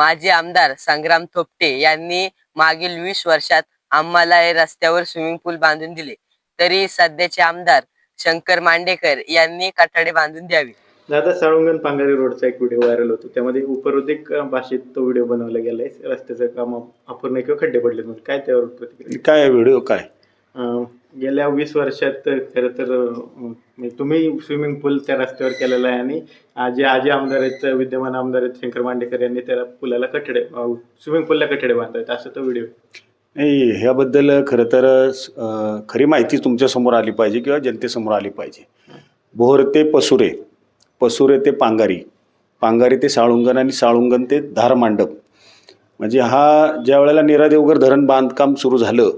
माजी आमदार संग्राम थोपटे यांनी मागील 20 वर्षात आम्हाला हे रस्त्यावर स्विमिंग पूल बांधून दिले, तरी सध्याचे आमदार शंकर मांडेकर यांनी कठाडे बांधून द्यावी. दादा, साळुंगण पांगारी रोडचा एक व्हिडिओ व्हायरल होतो. त्यामध्ये उपरोधिक भाषेत तो व्हिडिओ बनवला गेलाय. रस्त्याचं काम अपूर्ण किंवा खड्डे पडले म्हणून काय त्यावर प्रतिक्रिया? काय व्हिडिओ काय? गेल्या 20 वर्षात खरं तर तुम्ही स्विमिंग पूल त्या रस्त्यावर केलेला आहे आणि जे आजी आमदार आहेत, विद्यमान आमदार आहेत शंकर मांडेकर यांनी त्या पुलाला कठडे स्विमिंग पूलला कठडे बांधतायत असं तो व्हिडिओ. नाही, ह्याबद्दल खरं तर खरी माहिती तुमच्यासमोर आली पाहिजे किंवा जनतेसमोर आली पाहिजे. बोहर ते पसुरे, पसुरे ते पांगारी, पांगारी ते साळुंगण आणि साळुंगण ते धारमांडप, म्हणजे हा ज्या वेळेला नीरा देवघर धरण बांधकाम सुरू झालं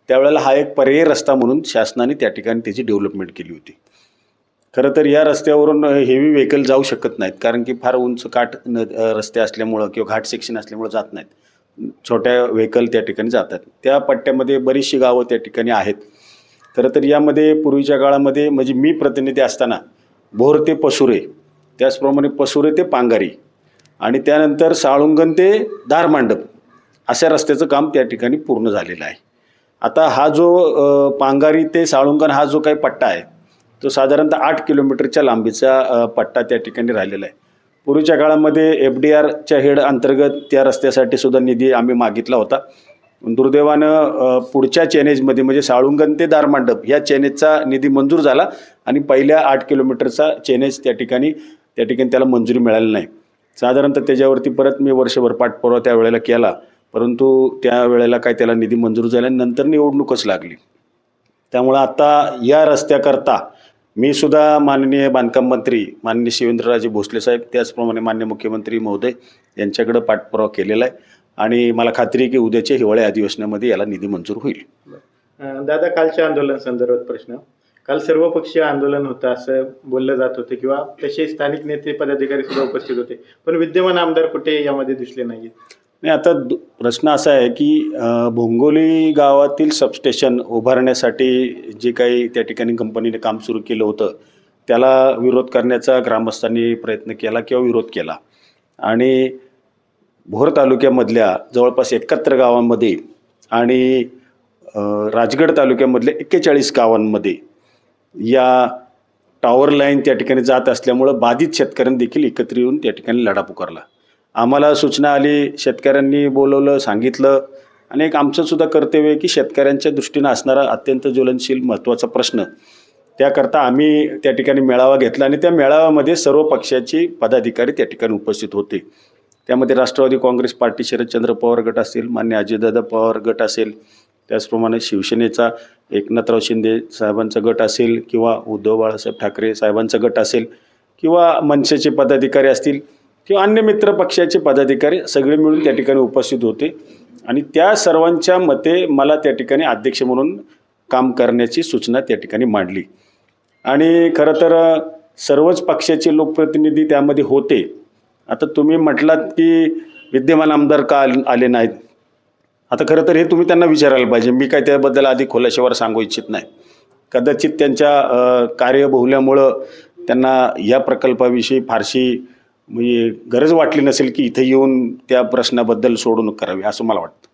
त्यावेळेला हा एक पर्यायी रस्ता म्हणून शासनाने त्या ठिकाणी त्याची डेव्हलपमेंट केली होती. खरं तर या रस्त्यावरून हेवी व्हेकल जाऊ शकत नाहीत, कारण की फार उंच काठ रस्ते असल्यामुळं किंवा घाट सेक्शन असल्यामुळं जात नाहीत. छोट्या व्हेकल त्या ठिकाणी जातात. त्या पट्ट्यामध्ये बरीचशी गावं त्या ठिकाणी आहेत. खरं तर यामध्ये पूर्वीच्या काळामध्ये म्हणजे मी प्रतिनिधी असताना बोहर ते पसुरे, त्याचप्रमाणे पसुरे ते पांगारी आणि त्यानंतर साळुंगण ते धारमांडप अशा रस्त्याचं काम त्या ठिकाणी पूर्ण झालेलं आहे. आता हा जो पांगारी ते साळुंगण हा जो काही पट्टा आहे तो साधारणतः 8 किलोमीटरच्या लांबीचा पट्टा त्या ठिकाणी राहिलेला आहे. पूर्वीच्या काळामध्ये FDRच्या हेड अंतर्गत त्या रस्त्यासाठी सुद्धा निधी आम्ही मागितला होता. दुर्दैवानं पुढच्या चेनेजमध्ये म्हणजे साळुंगण ते धारमांडप ह्या चेनेजचा निधी मंजूर झाला आणि पहिल्या 8 किलोमीटरचा चेनेज त्या ठिकाणी त्याला मंजुरी मिळाली नाही. साधारणतः त्याच्यावरती परत मी वर्षभर पाठपुरावा त्यावेळेला केला, परंतु त्यावेळेला काय त्याला निधी मंजूर झाला आणि नंतर निवडणूकच लागली. त्यामुळं आता या रस्त्याकरता मी सुद्धा माननीय बांधकाम मंत्री माननीय शिवेंद्रराजे भोसले साहेब, त्याचप्रमाणे माननीय मुख्यमंत्री महोदय यांच्याकडे पाठपुरावा केलेला आहे आणि मला खात्री आहे की उद्याच्या हिवाळी अधिवेशनामध्ये याला निधी मंजूर होईल. दादा, कालच्या आंदोलन संदर्भात प्रश्न. काल सर्वपक्षीय आंदोलन होतं असं बोललं जात होतं किंवा तसे स्थानिक नेते पदाधिकारी सुद्धा उपस्थित होते, पण विद्यमान आमदार कुठे यामध्ये दिसले नाहीत. नाही, आता प्रश्न असा आहे की भोंगोली गावातील सबस्टेशन उभारण्यासाठी जे काही त्या ठिकाणी कंपनीने काम सुरू केलं होतं त्याला विरोध करण्याचा ग्रामस्थांनी प्रयत्न केला किंवा विरोध केला आणि भोर तालुक्यामधल्या जवळपास 71 गावांमध्ये आणि राजगड तालुक्यामधल्या 41 गावांमध्ये या टॉवर लाईन त्या ठिकाणी जात असल्यामुळं बाधित शेतकऱ्यांनी देखील एकत्र येऊन त्या ठिकाणी लढा पुकारला. आम्हाला सूचना आली, शेतकऱ्यांनी बोलवलं, सांगितलं आणि एक आमचंसुद्धा कर्तव्य आहे की शेतकऱ्यांच्या दृष्टीनं असणारा अत्यंत ज्वलनशील महत्त्वाचा प्रश्न, त्याकरता आम्ही त्या ठिकाणी मेळावा घेतला आणि त्या मेळाव्यामध्ये सर्व पक्षाचे पदाधिकारी त्या ठिकाणी उपस्थित होते. त्यामध्ये राष्ट्रवादी काँग्रेस पार्टी शरदचंद्र पवार गट असेल, मान्य अजितदादा पवार गट असेल, त्याचप्रमाणे शिवसेनेचा एकनाथराव शिंदे साहेबांचा गट असेल किंवा उद्धव बाळासाहेब ठाकरे साहेबांचा गट असेल किंवा मनसेचे पदाधिकारी असतील किंवा अन्य मित्र पक्षाचे पदाधिकारी सगळे मिळून त्या ठिकाणी उपस्थित होते आणि त्या सर्वांच्या मते मला त्या ठिकाणी अध्यक्ष म्हणून काम करण्याची सूचना त्या ठिकाणी मांडली आणि खरं तर सर्वच पक्षाचे लोकप्रतिनिधी त्यामध्ये होते. आता तुम्ही म्हटलात की विद्यमान आमदार का आले नाहीत, आता खरं तर हे तुम्ही त्यांना विचारायला पाहिजे. मी काय त्याबद्दल अधिक खोलाशेवर सांगू इच्छित नाही. कदाचित त्यांच्या कार्यबहुल्यामुळं त्यांना या प्रकल्पाविषयी फारशी म्हणजे गरज वाटली नसेल की इथे येऊन त्या प्रश्नाबद्दल सोडवणूक करावी असं मला वाटतं.